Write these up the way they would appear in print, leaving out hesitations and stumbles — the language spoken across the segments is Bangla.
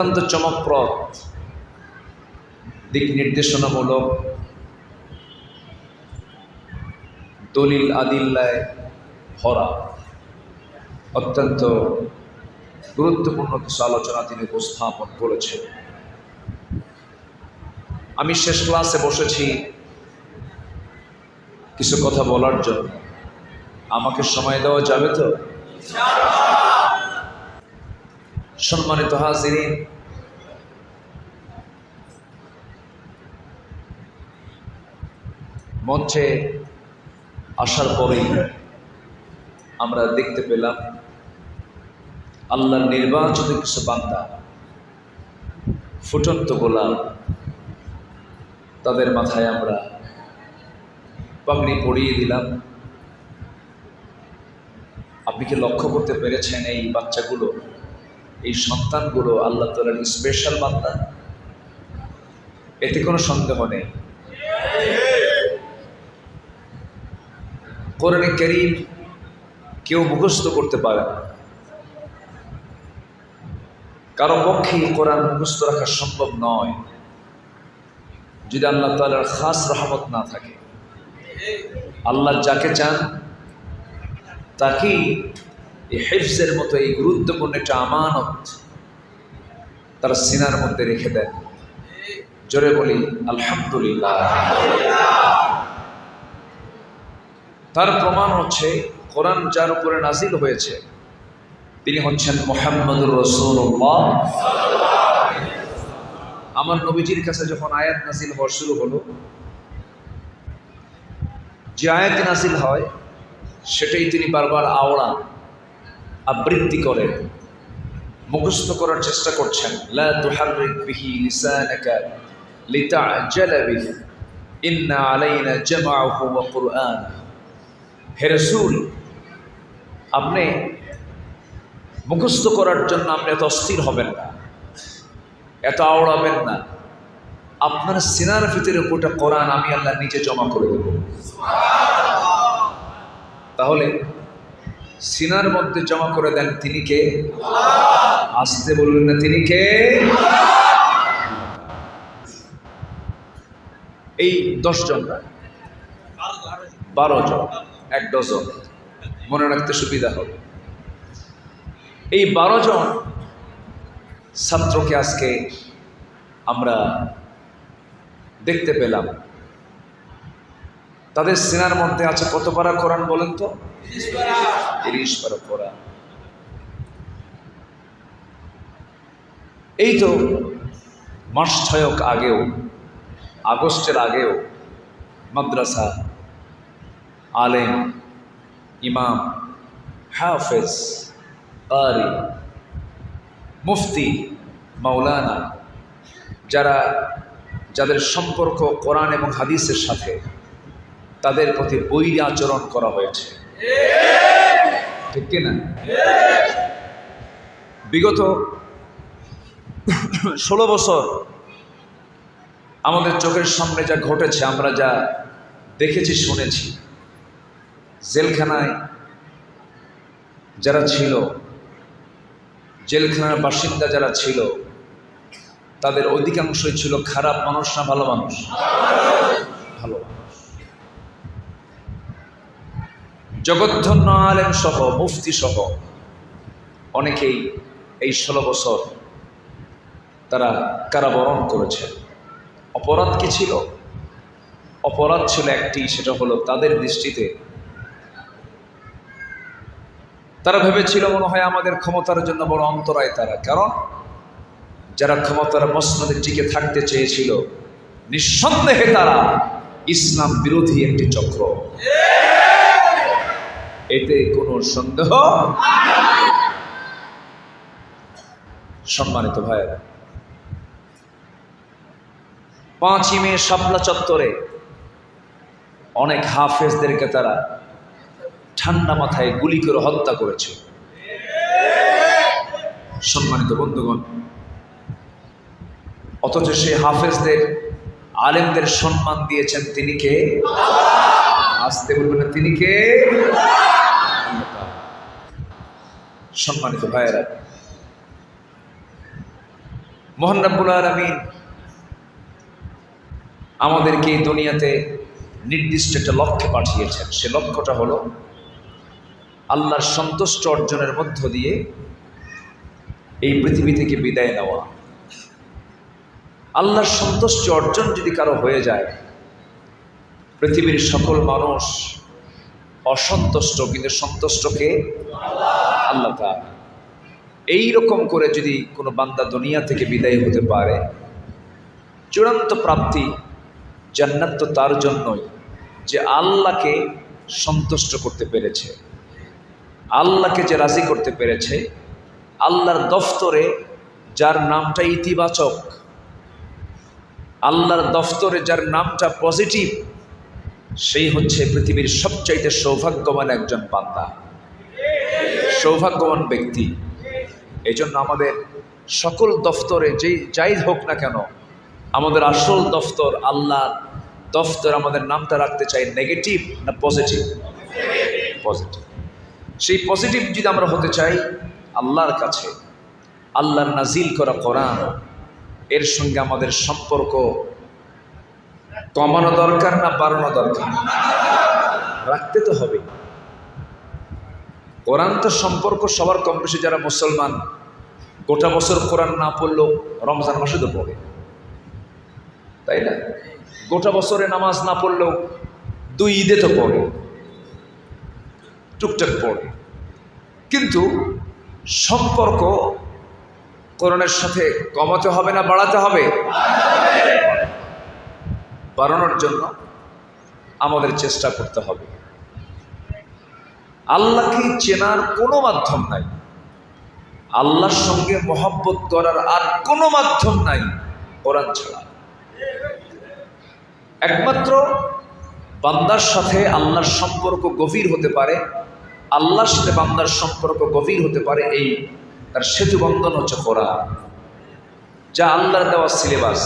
অত্যন্ত চমকপ্রদ দিক নির্দেশনামূলক দলিল আদিল্লায় ভরা অত্যন্ত গুরুত্বপূর্ণ কিছু আলোচনা তিনি উপস্থাপন করেছেন। আমি শেষ ক্লাসে বসেছি কিছু কথা বলার জন্য। আমাকে সময় দেওয়া যাবে তো? সম্মানিত হাজিরিন, মঞ্চে আসার পরেই আমরা দেখতে পেলাম আল্লাহর নির্বাচিত কিছু বান্দা, ফুটন্ত গোলাপ, তাদের মাথায় আমরা পাগড়ি পরিয়ে দিলাম। আপনি কি লক্ষ্য করতে পেরেছেন এই বাচ্চাগুলো, এই সন্তানগুলো আল্লাহ তাআলার স্পেশাল বান্দা? এতে কোনো সন্দেহ নেই। কোরআনে কারীম কেউ মুখস্থ করতে পারে না, কারো পক্ষেই কোরআন মুখস্থ রাখা সম্ভব নয় যদি আল্লাহ তাআলার খাস রহমত না থাকে। আল্লাহ যাকে চান তাকেই এই হিফজের মতো এই গুরুত্বপূর্ণ একটা আমানত তার সিনার মধ্যে রেখে দেন। জোরে বলি আলহামদুলিল্লাহ। তার প্রমাণ হচ্ছে কোরআন যার উপরে নাজিল হয়েছে তিনি হচ্ছেন মুহাম্মদুর রাসূলুল্লাহ। আমার নবীজির কাছে যখন আয়াত নাজিল হওয়া শুরু হলো, যে আয়াত নাজিল হয় সেটাই তিনি বারবার আওড়ান, আবৃত্তি করেন, মুখস্থ করার চেষ্টা করছেন। লা তুহাররিক বিহি লিসানাকা লিতা'জালা বিহি ইন্না আলাইনা জামআহু ওয়া কুরআন। হে রাসূল, আপনি মুখস্থ করার জন্য আপনি এত অস্থির হবেন না, এত আওড়াবেন না। আপনার সিনার ভিতরে গোটা কোরআন আমি আল্লাহ নিজে জমা করে দেব। তাহলে সিনার মধ্যে জমা করে দেন তিনি কে? আসতে বলবেন না, তিনি কে? এই 10 জন না, 12 জন, 1 ডজন, মনে রাখতে সুবিধা হবে। এই 12 জন ছাত্রকে আজকে আমরা দেখতে পেলাম। তাদের সিনার মধ্যে আছে কত পারা কোরআন বলেন তো? 30 পারা কোরআন। এই তো মাস 6 আগেও, আগস্টের আগেও মাদ্রাসা, আলেম, ইমাম, হাফেজ, কারি, মুফতি, মাওলানা, যাদের সম্পর্ক কোরআন এবং হাদিসের সাথে, তাদের প্রতি বৈরী আচরণ করা হয়েছে, ঠিক কিনা? বিগত 16 বছর আমাদের চোখের সামনে যা ঘটেছে, আমরা যা দেখেছি, শুনেছি, জেলখানায় যারা ছিল, জেলখানার বাসিন্দা যারা ছিল, তাদের অধিকাংশই ছিল খারাপ মানুষ না ভালো মানুষ? ভালো মানুষ। জগৎধন্য আলেম সহ, মুফতি সহ অনেকেই এই 16 বছর তারা কারাবরণ করেছে। অপরাধ কি ছিল? অপরাধ ছিল একটি, সেটা হলো তাদের দৃষ্টিতে তারা ভেবেছিল মনে হয় আমাদের ক্ষমতার জন্য বড় অন্তরায় তারা। কারণ যারা ক্ষমতার মসনদে টিকে থাকতে চেয়েছিল, নিঃসন্দেহে তারা ইসলাম বিরোধী একটি চক্র, এতে কোনো সন্দেহ। সম্মানিত ভাইয়েরা, 5ই মে শাপলা চত্বরে অনেক হাফেজদেরকে তারা ঠান্ডা মাথায় গুলি করে হত্যা করেছে। সম্মানিত বন্ধুগণ, অথচ সেই হাফেজদের, আলেমদের সম্মান দিয়েছেন তিনি কে? আসতে বলবেন না, তিনি কে? সম্মানিত ভাইয়েরা, মহান রব্বুল আলামিন আমাদেরকে এই দুনিয়াতে নির্দিষ্ট একটা লক্ষ্যে পাঠিয়েছেন। সে লক্ষ্যটা হলো আল্লাহর সন্তুষ্ট অর্জনের মধ্য দিয়ে এই পৃথিবী থেকে বিদায় নেওয়া। আল্লাহর সন্তুষ্ট অর্জন যদি কারো হয়ে যায়, পৃথিবীর সকল মানুষ অসন্তুষ্ট, কিন্তু সন্তুষ্টকে আল্লাহ তাআলা। এইরকম করে যদি কোনো বান্দা দুনিয়া থেকে বিদায় হতে পারে, চূড়ান্ত প্রাপ্তি জান্নাত তো তার জন্যই যে আল্লাহকে সন্তুষ্ট করতে পেরেছে, আল্লাহকে যে রাজি করতে পেরেছে। আল্লাহর দফতরে যার নামটা ইতিবাচক, আল্লাহর দফতরে যার নামটা পজিটিভ, সেই হচ্ছে পৃথিবীর সবচাইতে সৌভাগ্যবান একজন বান্দা, সৌভাগ্যবান ব্যক্তি। এই জন্য আমাদের সকল দফতরে যাই হোক না কেন, আমাদের আসল দফতর আল্লাহর দফতর, আমাদের নামটা রাখতে চাই নেগেটিভ না পজিটিভ? পজিটিভ। সেই পজিটিভ যদি আমরা হতে চাই আল্লাহর কাছে, আল্লাহর নাজিল করা কোরআন এর সঙ্গে আমাদের সম্পর্ক কমানো দরকার না বাড়ানো দরকার? রাখতে তো হবে। কোরআন তো সম্পর্ক সবার কম বেশি, যারা মুসলমান গোটা বছর কোরআন না পড়লেও রমজান মাসে তো পড়ে, তাই না? গোটা বছরে নামাজ না পড়লেও 2 ঈদে তো পড়ে, টুকটাক পড়ে। কিন্তু সম্পর্ক কোরআনের সাথে কমাতে হবে না বাড়াতে হবে? বাড়ানোর জন্য আমাদের চেষ্টা করতে হবে। আল্লাহকে চেনার কোনো মাধ্যম নাই, আল্লাহর সঙ্গে মহব্বত করার আর কোনো মাধ্যম নাই কোরআন ছাড়া। একমাত্র বান্দার সাথে আল্লাহর সম্পর্ক গভীর হতে পারে, আল্লাহর সাথে বান্দার সম্পর্ক গভীর হতে পারে, এই তার সেতু বন্ধন হচ্ছে কোরআন, যা আল্লাহর দেওয়া সিলেবাস।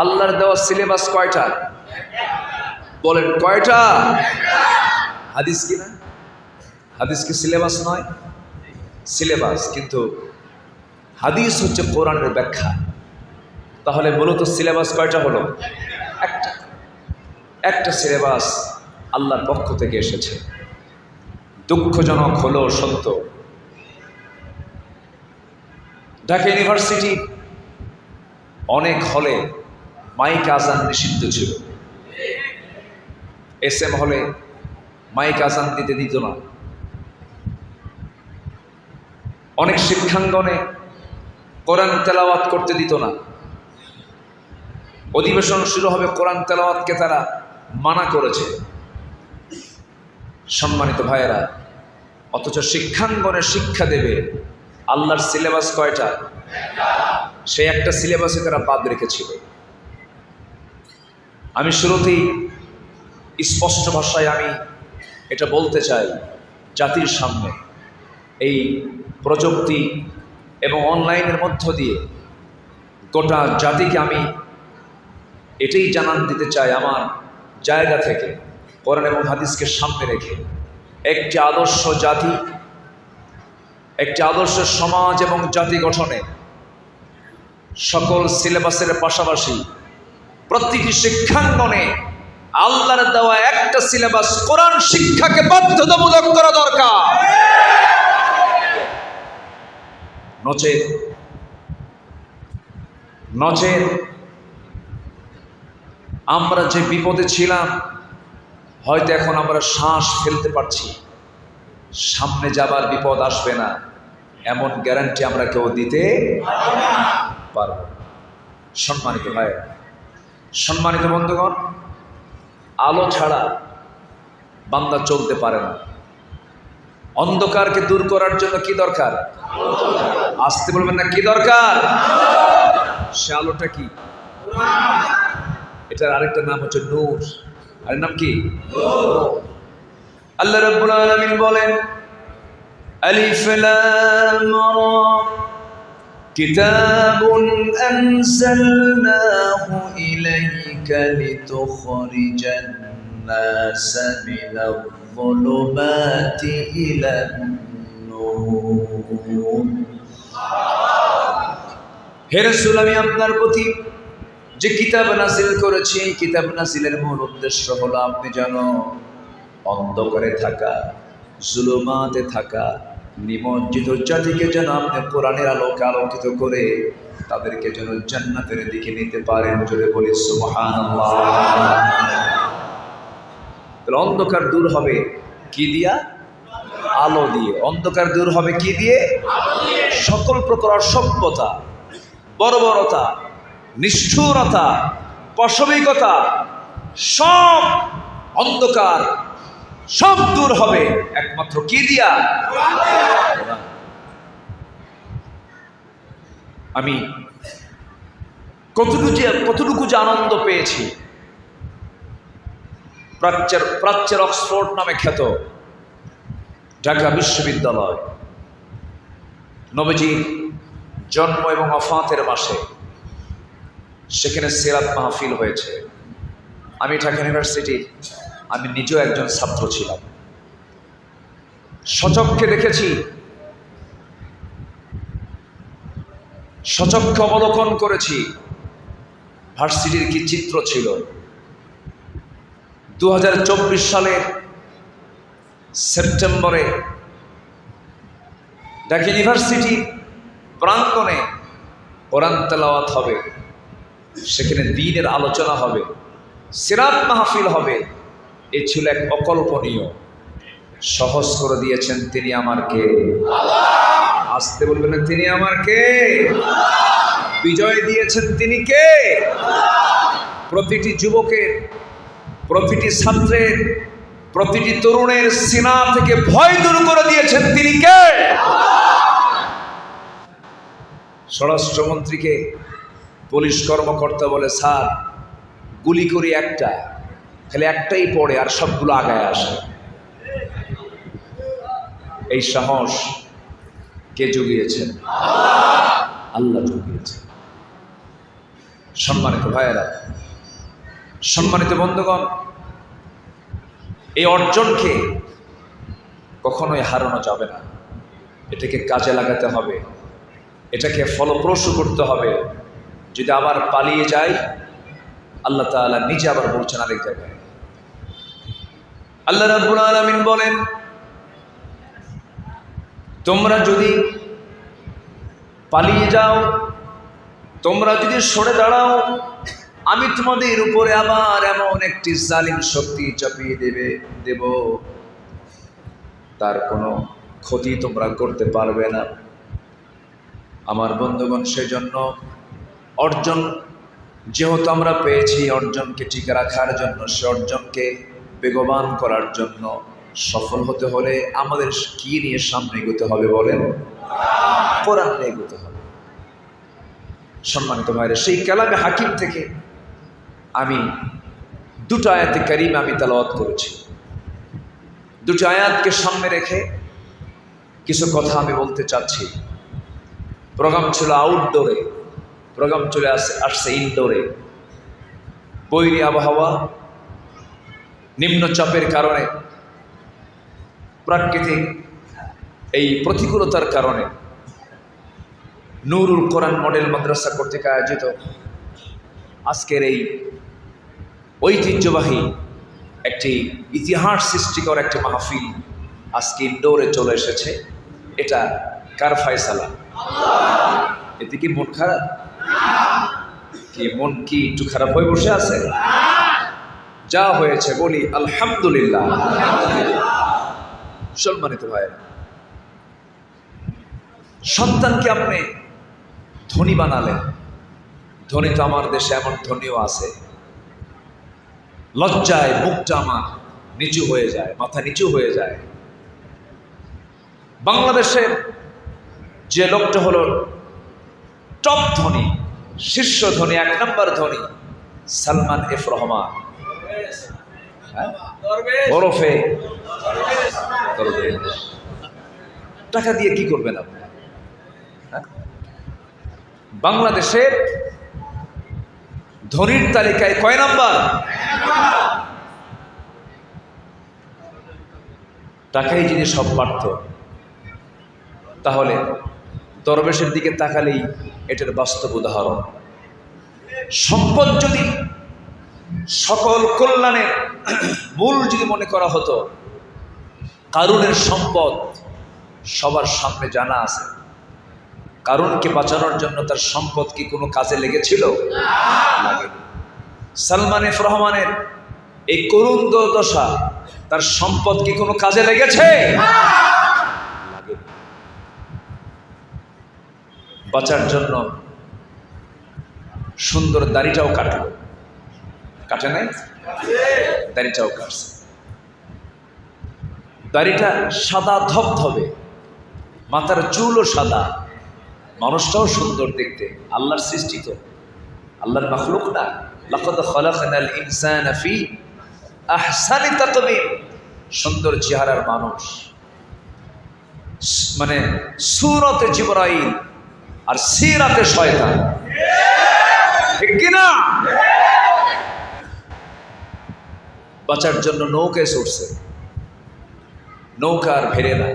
আল্লাহর দেওয়া সিলেবাস কয়টা? বলেন কয়টা? হাদিস কি না? হাদিস কি সিলেবাস নয়? সিলেবাস। কিন্তু হাদিস হচ্ছে কোরআনের ব্যাখ্যা। তাহলে মূলত সিলেবাস কয়টা হলো? একটা সিলেবাস আল্লাহর পক্ষ থেকে এসেছে। দুঃখজনক হলো সত্য, ঢাকা ইউনিভার্সিটি অনেক হলে মাইক আজান নিষিদ্ধ ছিল। SM হলে মাইক আজান দিতে দিত না। অনেক শিক্ষাঙ্গনে কোরআন তেলাওয়াত করতে দিত না। অধিবেশন শুরু হবে, কোরআন তেলাওয়াতকে তারা মানা করেছে। সম্মানিত ভাইয়েরা, অথচ শিক্ষাঙ্গনে শিক্ষা দেবে আল্লাহর সিলেবাস কয়টা? সেই একটা সিলেবাসে তারা বাদ রেখেছিল। আমি শুরুতেই স্পষ্ট ভাষায় আমি এটা বলতে চাই জাতির সামনে, এই প্রযুক্তি এবং অনলাইনের মধ্য দিয়ে গোটা জাতিকে আমি এটাই জানান দিতে চাই আমার জায়গা থেকে, কোরআন এবং হাদিসকে সামনে রেখে। একটি আদর্শ জাতি, একটি আদর্শ সমাজ এবং জাতি গঠনে সকল সিলেবাসের পাশাপাশি প্রতিটি শিক্ষাঙ্গনে আল্লাহর দেওয়া একটা সিলেবাস কোরআন শিক্ষাকে বাধ্যতামূলক করা দরকার। নচেত আমরা যে বিপদে ছিলাম, হয়তো এখন আমরা শ্বাস ফেলতে পারছি, সামনে যাবার বিপদ আসবে না এমন গ্যারান্টি আমরা কেউ দিতে পারব। সম্মানিত ভাইরা, সম্মানিত বন্ধুগণ, আলো ছাড়া বান্দা চলতে পারে না। অন্ধকারকে দূর করার জন্য কি দরকার? আসতে বলবেন না, কি দরকার? সে আলোটা কি? এটার আরেকটা নাম হচ্ছে নূর। আরেক নাম কি? আল্লাহ রাব্বুল আলামিন বলেন, আলিফ লাম রা কিতাবুন আনজালনাহু ইলাইকা লিতুখরিজান নাসা মিনাল যুলুমাতি ইলান নূর। হে রাসূল, আমি আপনার প্রতি যে কিতাব নাযিল করেছি, কিতাব নাযিলের মূল উদ্দেশ্য হলো আপনি যেন অন্ধকারে থাকা, জুলুমাতে থাকা নিমজ্জিত জাতিকে যেন আপনি কোরআনের আলোকে আলোকিত করে তাদেরকে যেন জান্নাতের দিকে নিতে পারেন। জোরে বলি সুবহানাল্লাহ। তাহলে অন্ধকার দূর হবে কি দিয়া? আলো দিয়ে। অন্ধকার দূর হবে কি দিয়ে? সকল প্রকার অসভ্যতা, বর্বরতা, নিষ্ঠুরতা, পাশবিকতা, সব অন্ধকার সব দূর হবে একমাত্র কি দিয়া? আমি কতটুকু যে আনন্দ পেয়েছি, প্রাচ্যের অক্সফোর্ড নামে খ্যাত ঢাকা বিশ্ববিদ্যালয় নবীজির জন্ম এবং ওফাতের মাসে সেখানে সিরাত মাহফিল হয়েছে। আমি ঢাকা ইউনিভার্সিটির আমি নিজেও একজন ছাত্র ছিলাম। সচক্ষে দেখেছি, সচক্ষে অবলোকন করেছি ভার্সিটির কি চিত্র ছিল। 2024 সালের সেপ্টেম্বরে ঢাকা ইউনিভার্সিটি প্রাঙ্গণে কোরআন তেলাওয়াত হবে, সেখানে দ্বীনের আলোচনা হবে, সিরাত মাহফিল হবে। এ ছিল এক অকল্পনীয়। সহজ করে দিয়েছেন তিনি আমার কে? আসতে বলবেন, তিনি আমার কে? বিজয় দিয়েছেন তিনি কে? প্রতিটি যুবকের, প্রতিটি ছাত্রের, প্রতিটি তরুণের সিনা থেকে ভয় দূর করে দিয়েছেন তিনি কে? স্বরাষ্ট্রমন্ত্রীকে পুলিশ কর্মকর্তা বলে, স্যার গুলি করি একটা, খালি একটাই পড়ে আর সবগুলো আগায় আসে। এই সাহস কে জুগিয়েছেন? আল্লাহ জুগিয়েছেন। সম্মানিত ভাইয়েরা, সম্মানিত বন্ধুগণ, এই অর্জনকে কখনোই হারানো যাবে না। এটাকে কাজে লাগাতে হবে, এটাকে ফলপ্রসূ করতে হবে। যদি আবার পালিয়ে যাই, আল্লাহ তাআলা নিজে আবার বলছেন আরেক জায়গায়, আল্লাহ রাব্বুল আলামিন বলেন, তোমরা যদি পালিয়ে যাও, তোমরা যদি সরে দাঁড়াও, আমি তোমাদের উপরে আবার এমন একটি জালিম শক্তি চাপিয়ে দেব, তার কোনো ক্ষতি তোমরা করতে পারবে না। আমার বন্ধুগণ, সেজন্য অর্জন যেহেতু আমরা পেয়েছি, অর্জনকে টিকে রাখার জন্য, সে অর্জনকে বেগবান করার জন্য, সফল হতে হলে আমাদের কি নিয়ে সামনে এগোতে হবে বলেন? কোরআন নিয়ে এগোতে হবে। সম্মানিত ভাইরা, সেই কালামে হাকিম থেকে আমি দুটো আয়াতে কারিমা আমি তেলাওয়াত করেছি। দুটো আয়াতকে সামনে রেখে কিছু কথা আমি বলতে চাচ্ছি। প্রোগ্রাম ছিল আউটডোরে, প্রোগ্রাম চলে আসছে ইনডোরে। বৈরী আবহাওয়া, নিম্নচাপের কারণে, প্রাকৃতিক এই প্রতিকূলতার কারণে নুরুল কোরআন মডেল মাদ্রাসা কর্তৃক আয়োজিত আজকের এই ঐতিহ্যবাহী একটি ইতিহাস সৃষ্টিকর একটি মাহফিল আজকে ইনডোরে চলে এসেছে। এটা কার ফায়সালা? এতে কি মন খারাপ? কি মন কি একটু খারাপ হয়ে বসে আছে? যা হয়েছে বলি আলহামদুলিল্লাহ। সম্মানিত ভাইয়েরা, সন্তানকে আপনি ধনী বানালেন। ধনী তো আমার দেশে এমন ধনীও আছে, লজ্জায় মুখটা আমার নিচু হয়ে যায়, মাথা নিচু হয়ে যায়। বাংলাদেশের যে লোকটা হলো টপ ধনী, শীর্ষ ধনী, 1 নম্বর ধনী, সালমান এফ রহমান। বরফে টাকা দিয়ে কি করবেন আপনি? বাংলাদেশের ধনীর তালিকায় কয় নাম্বার? টাকাই যদি সব পারত, তাহলে দরবেশের দিকে তাকালেই এটার বাস্তব উদাহরণ। সম্পদ যদি সকল কল্যাণের মূল যদি মনে করা হতো, কারুনের সম্পদ সবার সামনে জানা আছে। কারুনকে বাঁচানোর জন্য তার সম্পদ কি কোনো কাজে লেগেছিল? লাগেনি। সালমান এফ রহমানের এই করুণ দুর্দশা, তার সম্পদ কি কোনো কাজে লেগেছে? লাগেনি। বাঁচার জন্য সুন্দর দাড়িটাও কাটলো, কাটে নাই? দাড়িটাও কাটছে। দাড়িটা সাদা ধবধবে, মাথার চুলও সাদা, মানুষটাও সুন্দর দেখতে। আল্লাহর সৃষ্টি তো, আল্লাহর মাখলুক না। লাকাদ খালাকনাল ইনসানা ফি আহসানি তাকওয়িম। সুন্দর চেহারার মানুষ, মানে সূরতে জিবরাইল আর সিরাতে শয়তান, ঠিক কিনা? বাঁচার জন্য নৌকায় চড়ছে, নৌকা আর ফেরে না।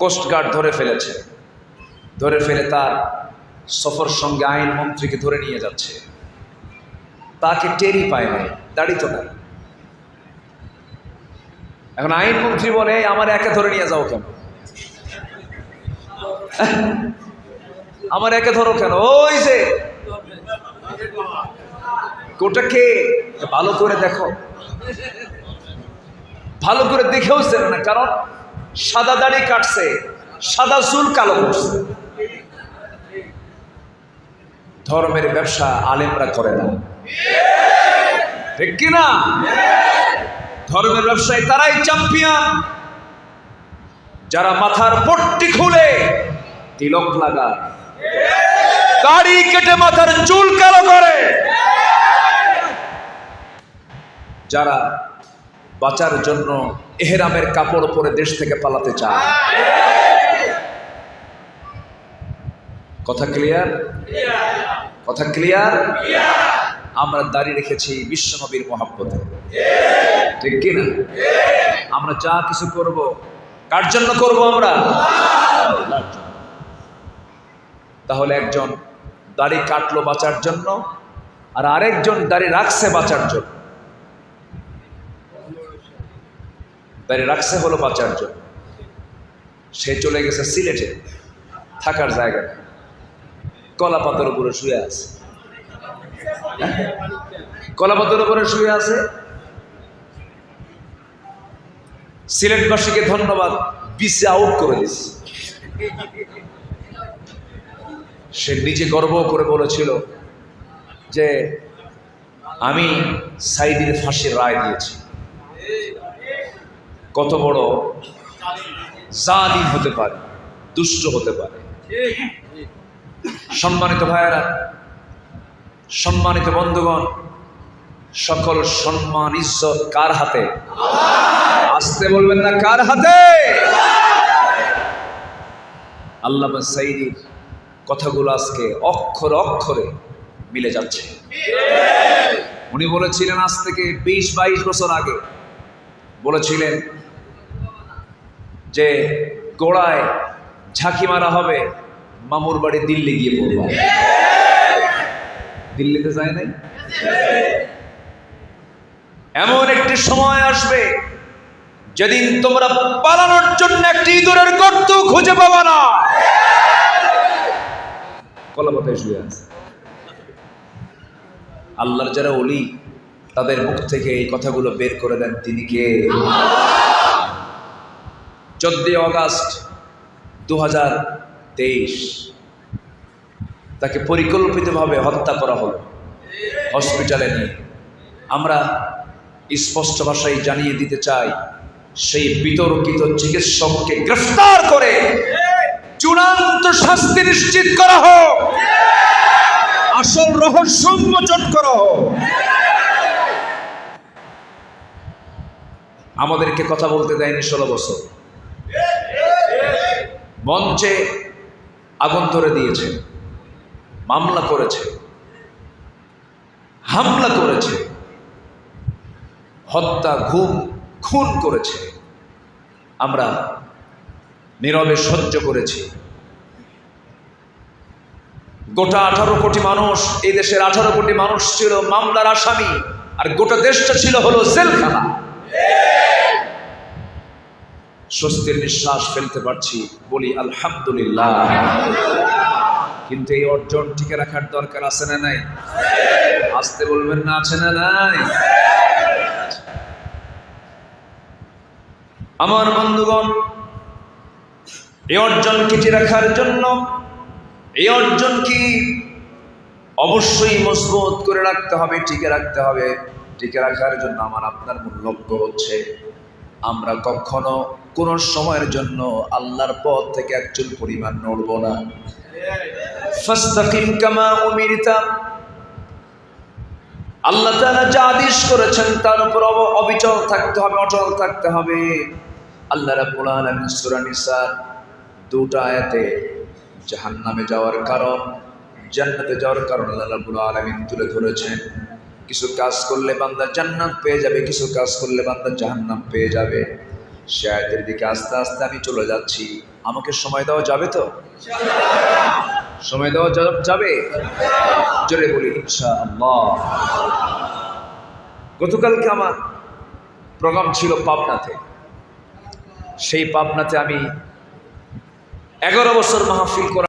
কোস্টগার্ড ধরে ফেলেছে, ধরে ফেলে তার সফর সঙ্গে আইন মন্ত্রীকে ধরে নিয়ে যাচ্ছে। তাকে টেরি পায় নাই, দাড়ি তো নাই। এখন আইন মন্ত্রী বলে, আমার একে ধরে নিয়ে যাও কেন? আমার একে ধরো কেন? ওই যে কোটাকে ভালো করে দেখো, ভালো করে দেখেও চেনে না, কারণ সাদা দাড়ি কাটছে, সাদা চুল কালো করছে। ধর্মের ব্যবসা আলেমরা করে না, ঠিক কিনা? ধর্মের ব্যবসায় তারাই চ্যাম্পিয়ন, যারা মাথার পট্টি খুলে তিলক লাগায়, দাড়ি কেটে মাথার চুল কালো করে, যারা বাঁচার জন্য এহরামের কাপড় পরে দেশ থেকে পালাতে চায়। কথা ক্লিয়ার? কথা ক্লিয়ার? আমরা দাঁড়িয়ে রেখেছি বিশ্বনবীর মহব্বতে, ঠিক কিনা? আমরা যা কিছু করব কার জন্য করব? আমরা আল্লাহর জন্য। তাহলে একজন দাড়ি কাটলো বাঁচার জন্য, আর আরেকজন দাড়ি রাখছে বাঁচার জন্য। দাড়ি রাখছে হলো বাঁচার জন্য, সে চলে গেছে সিলেটে, থাকার জায়গা নেই, কলা পাতার উপরে শুয়ে আছে। কলা পাতার উপরে শুয়ে আছে। সিলেটবাসীকে ধন্যবাদ, বিসি আউট করে দিচ্ছে। সে নিজে গর্ব করে বলেছিল যে আমি সাইদির ফাঁসির রায় দিয়েছি। কত বড় জালিম হতে পারে, দুষ্ট হতে পারে। সম্মানিত ভাইয়েরা, সম্মানিত বন্ধুগণ, সকল সম্মান ইজ্জত কার হাতে? আসতে বলবেন না, কার হাতে? আল্লামা সাইদির কথাগুলো আজকে অক্ষরে অক্ষরে মিলে যাচ্ছে। উনি বলেছিলেন আজ থেকে 20-22 বছর আগে, বলেছিলেন যে গোড়ায় ঝাঁকি মারা হবে, মামুর বাড়ি দিল্লি গিয়ে পড়বা। দিল্লিতে যায় নাই? এমন একটি সময় আসবে যেদিন তোমরা পালানোর জন্য একটি ইঁদুরের গর্ত খুঁজে পাবা না। কলাপাতায় শুয়ে আছে। আল্লাহর যারা ওলি, তাদের মুখ থেকে এই কথাগুলো বের করে দেন তিনি কে? 14 অগাস্ট 2023 তাকে পরিকল্পিতভাবে হত্যা করা হলো হসপিটালে নিয়ে। আমরা স্পষ্ট ভাষায় জানিয়ে দিতে চাই, সেই বিতর্কিত চিকিৎসককে গ্রেফতার করে চূড়ান্ত শাস্তি নিশ্চিত করা হোক, আসল রহস্য উন্মোচন করা হোক। আমাদেরকে কথা বলতে দেয়নি 16 বছর। মঞ্চে আগুন ধরে দিয়েছে, মামলা করেছে, হামলা করেছে, হত্যা, গুম, খুন করেছে। আমরা নীরবে সহ্য করেছি। গোটা 18 কোটি মানুষ, এই দেশের 18 কোটি মানুষ ছিল মামলার আসামি, আর গোটা দেশটা ছিল হলো জেলখানা। স্বস্তির নিঃশ্বাস ফেলতে পারছি, বলি আলহামদুলিল্লাহ। কিন্তু এই অর্জন টিকে রাখার দরকার আছে না নাই? আসতে বলবেন না, আছে না নাই? আমার বন্ধুগণ, এই অর্জন টিকে রাখার জন্য, এই অর্জন কি অবশ্যই মজবুত করে রাখতে হবে, টিকে রাখতে হবে। টিকে রাখার জন্য আমার আপনার মূল লক্ষ্য হচ্ছে আমরা কখনো কোন সময়ের জন্য আল্লাহর পথ থেকে একচুল পরিমাণ নড়ব না। ফাস্তাকিম কামা উমিরতা, আল্লাহ তাআলা যা আদেশ করেছেন তার উপর অবিচল থাকতে হবে, অটল থাকতে হবে। আল্লাহ রাব্বুল আলামিন সূরা নিসা 2টা আয়াতে জাহান্নামে যাওয়ার কারণ, জান্নাতে যাওয়ার কারণ আল্লাহ রাব্বুল আলামিন তুলে ধরেছেন। কিছু কাজ করলে বান্দা জান্নাত পেয়ে যাবে, কিছু কাজ করলে বান্দা জাহান্নাম পেয়ে যাবে। সে আয়াতের দিকে আস্তে আস্তে আমি চলে যাচ্ছি। আমাকে সময় দেওয়া যাবে তো? সময় দেওয়া যাবে? জোরে বলি ইনশাআল্লাহ। গতকালকে আমার প্রোগ্রাম ছিল পাবনাতে। সেই পাবনাতে আমি 11 বছর মাহফিল করা